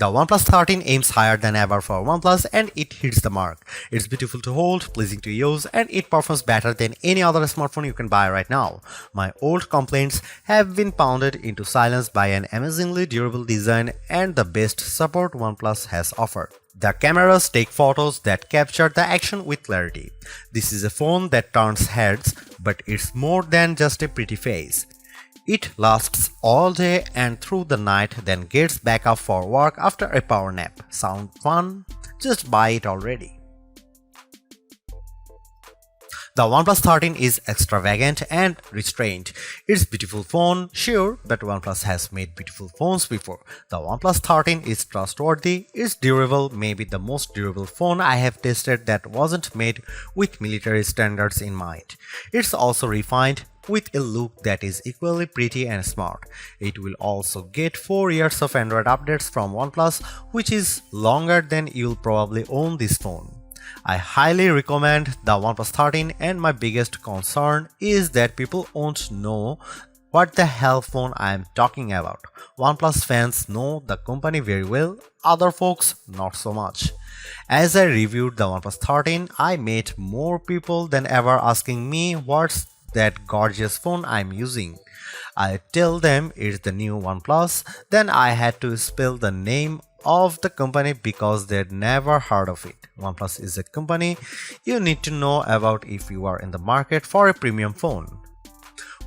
The OnePlus 13 aims higher than ever for OnePlus and it hits the mark. It's beautiful to hold, pleasing to use, and it performs better than any other smartphone you can buy right now. My old complaints have been pounded into silence by an amazingly durable design and the best support OnePlus has offered. The cameras take photos that capture the action with clarity. This is a phone that turns heads, but it's more than just a pretty face. It lasts all day and through the night, then gets back up for work after a power nap. Sound fun? Just buy it already. The OnePlus 13 is extravagant and restrained. It's a beautiful phone, sure, but OnePlus has made beautiful phones before. The OnePlus 13 is trustworthy, it's durable, maybe the most durable phone I have tested that wasn't made with military standards in mind. It's also refined, with a look that is equally pretty and smart. It will also get 4 years of Android updates from OnePlus, which is longer than you'll probably own this phone. I highly recommend the OnePlus 13 and my biggest concern is that people won't know what the hell phone I am talking about. OnePlus fans know the company very well, other folks not so much. As I reviewed the OnePlus 13, I met more people than ever asking me what's that gorgeous phone I'm using. I tell them it's the new OnePlus, then I had to spell the name of the company because they'd never heard of it. OnePlus is a company you need to know about if you are in the market for a premium phone.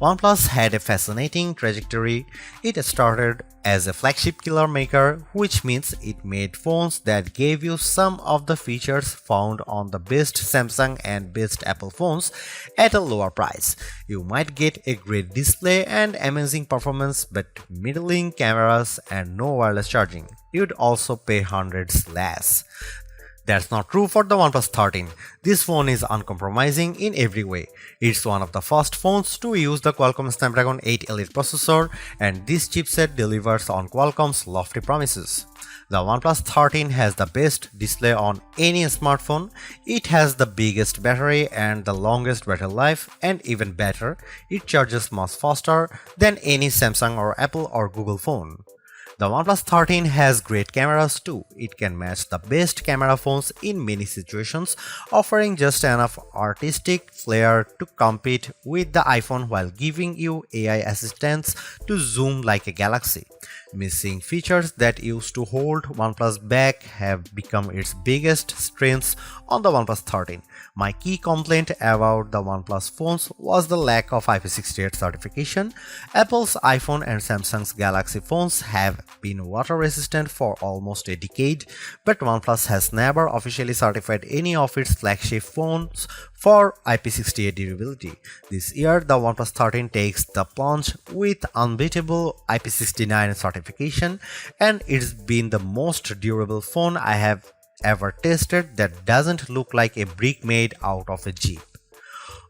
OnePlus had a fascinating trajectory. It started as a flagship killer maker, which means it made phones that gave you some of the features found on the best Samsung and best Apple phones at a lower price. You might get a great display and amazing performance, but middling cameras and no wireless charging. You'd also pay hundreds less. That's not true for the OnePlus 13. This phone is uncompromising in every way. It's one of the first phones to use the Qualcomm Snapdragon 8 Elite processor, and this chipset delivers on Qualcomm's lofty promises. The OnePlus 13 has the best display on any smartphone. It has the biggest battery and the longest battery life, and even better, it charges much faster than any Samsung or Apple or Google phone. The OnePlus 13 has great cameras too. It can match the best camera phones in many situations, offering just enough artistic flair to compete with the iPhone while giving you AI assistance to zoom like a galaxy. Missing features that used to hold OnePlus back have become its biggest strengths on the OnePlus 13. My key complaint about the OnePlus phones was the lack of IP68 certification. Apple's iPhone and Samsung's Galaxy phones have been water resistant for almost a decade, but OnePlus has never officially certified any of its flagship phones for IP68 durability. This year, the OnePlus 13 takes the plunge with unbeatable IP69 certification, and it's been the most durable phone I have ever tested that doesn't look like a brick made out of a Jeep.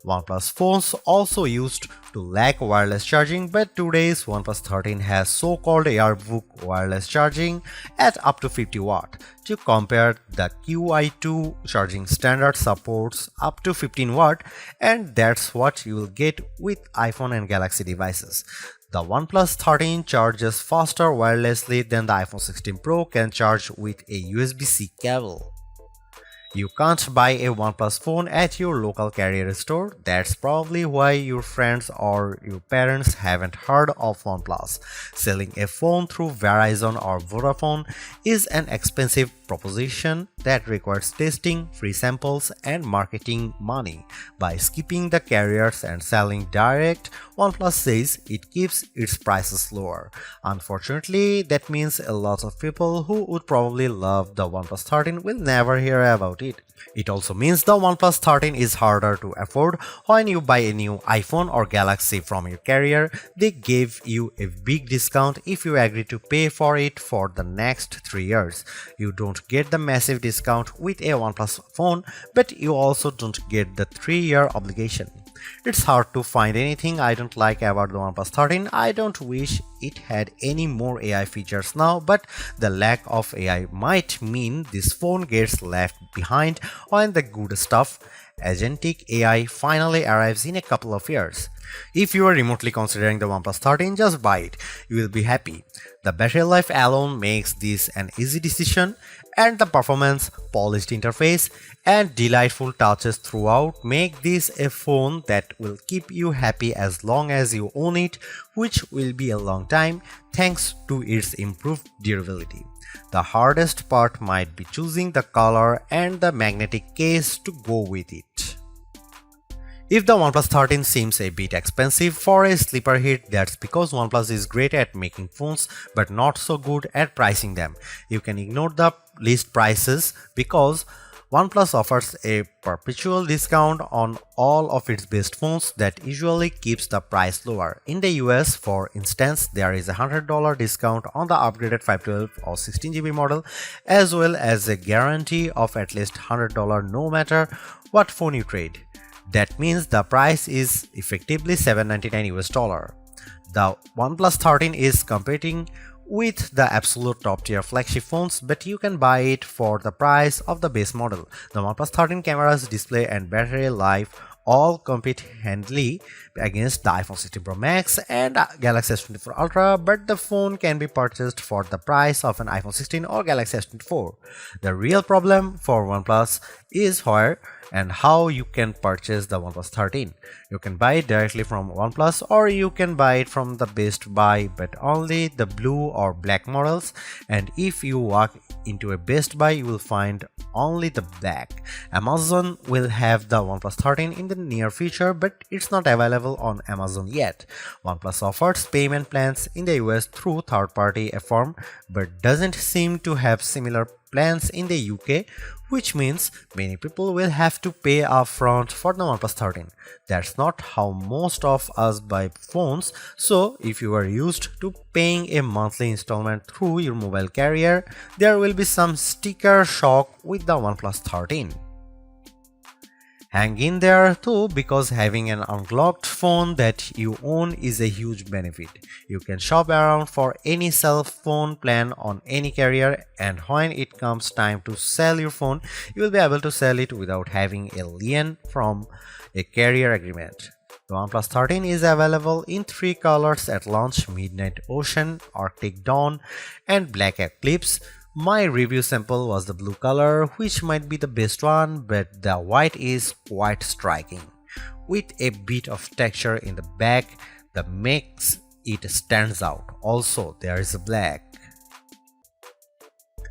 OnePlus phones also used to lack wireless charging, but today's OnePlus 13 has so-called Airbook wireless charging at up to 50 watt. To compare, the QI2 charging standard supports up to 15 watt, and that's what you will get with iPhone and Galaxy devices. The OnePlus 13 charges faster wirelessly than the iPhone 16 Pro can charge with a USB-C cable. You can't buy a OnePlus phone at your local carrier store. That's probably why your friends or your parents haven't heard of OnePlus. Selling a phone through Verizon or Vodafone is an expensive proposition that requires testing, free samples, and marketing money. By skipping the carriers and selling direct, OnePlus says it keeps its prices lower. Unfortunately, that means a lot of people who would probably love the OnePlus 13 will never hear about it. It also means the OnePlus 13 is harder to afford. When you buy a new iPhone or Galaxy from your carrier, they give you a big discount if you agree to pay for it for the next 3 years. You don't get the massive discount with a OnePlus phone, but you also don't get the 3-year obligation. It's hard to find anything I don't like about the OnePlus 13. I don't wish it had any more AI features now, but the lack of AI might mean this phone gets left behind when the good stuff agentic AI finally arrives in a couple of years. If you are remotely considering the OnePlus 13, just buy it. You will be happy. The battery life alone makes this an easy decision, and the performance, polished interface, and delightful touches throughout make this a phone that will keep you happy as long as you own it, which will be a long time thanks to its improved durability. The hardest part might be choosing the color and the magnetic case to go with it. If the OnePlus 13 seems a bit expensive for a sleeper hit, that's because OnePlus is great at making phones but not so good at pricing them. You can ignore the list prices because OnePlus offers a perpetual discount on all of its best phones that usually keeps the price lower. In the US, for instance, there is a $100 discount on the upgraded 512 or 16GB model, as well as a guarantee of at least $100 no matter what phone you trade. That means the price is effectively $799 US. The OnePlus 13 is competing with the absolute top tier flagship phones, but you can buy it for the price of the base model. The OnePlus 13 cameras, display and battery life all compete handily against the iPhone 16 Pro Max and Galaxy S24 Ultra, but the phone can be purchased for the price of an iPhone 16 or Galaxy S24. The real problem for OnePlus is where and how you can purchase the OnePlus 13. You can buy it directly from OnePlus, or you can buy it from the Best Buy, but only the blue or black models, and if you walk into a Best Buy you will find only the black. Amazon will have the OnePlus 13 in the near future, but it's not available on Amazon yet. OnePlus offers payment plans in the US through third-party firm, but doesn't seem to have similar plans in the UK, which means many people will have to pay upfront for the OnePlus 13. That's not how most of us buy phones, so if you are used to paying a monthly installment through your mobile carrier, there will be some sticker shock with the OnePlus 13. Hang in there too, because having an unlocked phone that you own is a huge benefit. You can shop around for any cell phone plan on any carrier, and when it comes time to sell your phone, you will be able to sell it without having a lien from a carrier agreement. The OnePlus 13 is available in 3 colors at launch: Midnight Ocean, Arctic Dawn, and Black Eclipse. My review sample was the blue color, which might be the best one, but the white is quite striking, with a bit of texture in the back that makes it stands out. Also, there is a black.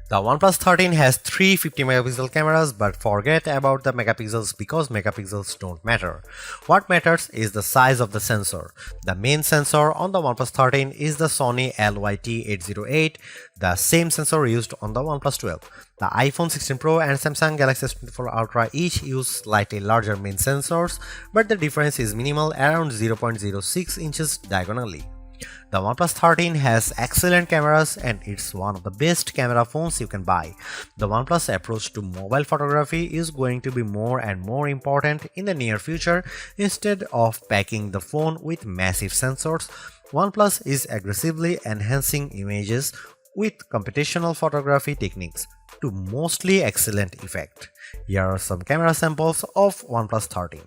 The OnePlus 13 has 3 50-megapixel cameras, but forget about the megapixels because megapixels don't matter. What matters is the size of the sensor. The main sensor on the OnePlus 13 is the Sony LYT-808, the same sensor used on the OnePlus 12. The iPhone 16 Pro and Samsung Galaxy S24 Ultra each use slightly larger main sensors, but the difference is minimal, around 0.06 inches diagonally. The OnePlus 13 has excellent cameras and it's one of the best camera phones you can buy. The OnePlus approach to mobile photography is going to be more and more important in the near future. Instead of packing the phone with massive sensors, OnePlus is aggressively enhancing images with computational photography techniques to mostly excellent effect. Here are some camera samples of OnePlus 13.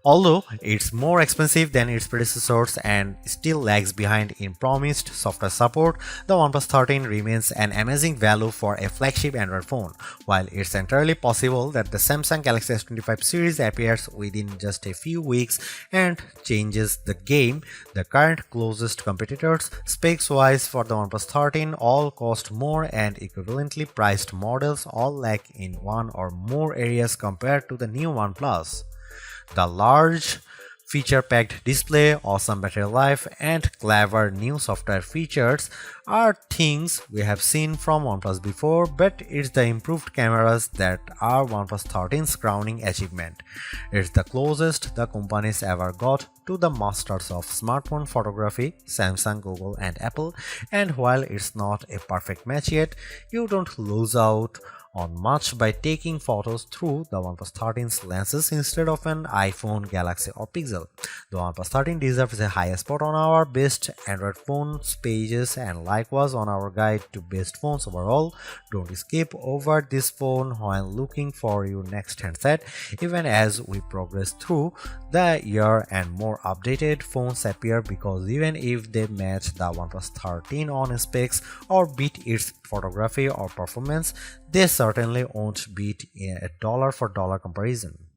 Although it's more expensive than its predecessors and still lags behind in promised software support, the OnePlus 13 remains an amazing value for a flagship Android phone. While it's entirely possible that the Samsung Galaxy S25 series appears within just a few weeks and changes the game, the current closest competitors, specs-wise for the OnePlus 13, all cost more and equivalently priced models all lack in one or more areas compared to the new OnePlus. The large feature-packed display, awesome battery life, and clever new software features are things we have seen from OnePlus before, but it's the improved cameras that are OnePlus 13's crowning achievement. It's the closest the companies ever got to the masters of smartphone photography, Samsung, Google, and Apple, and while it's not a perfect match yet, you don't lose out on much by taking photos through the OnePlus 13's lenses instead of an iPhone, Galaxy, or Pixel. The OnePlus 13 deserves a high spot on our best Android phones pages and likewise on our guide to best phones overall. Don't skip over this phone while looking for your next handset, even as we progress through the year and more updated phones appear, because even if they match the OnePlus 13 on specs or beat its photography or performance, they certainly won't beat a dollar for dollar comparison.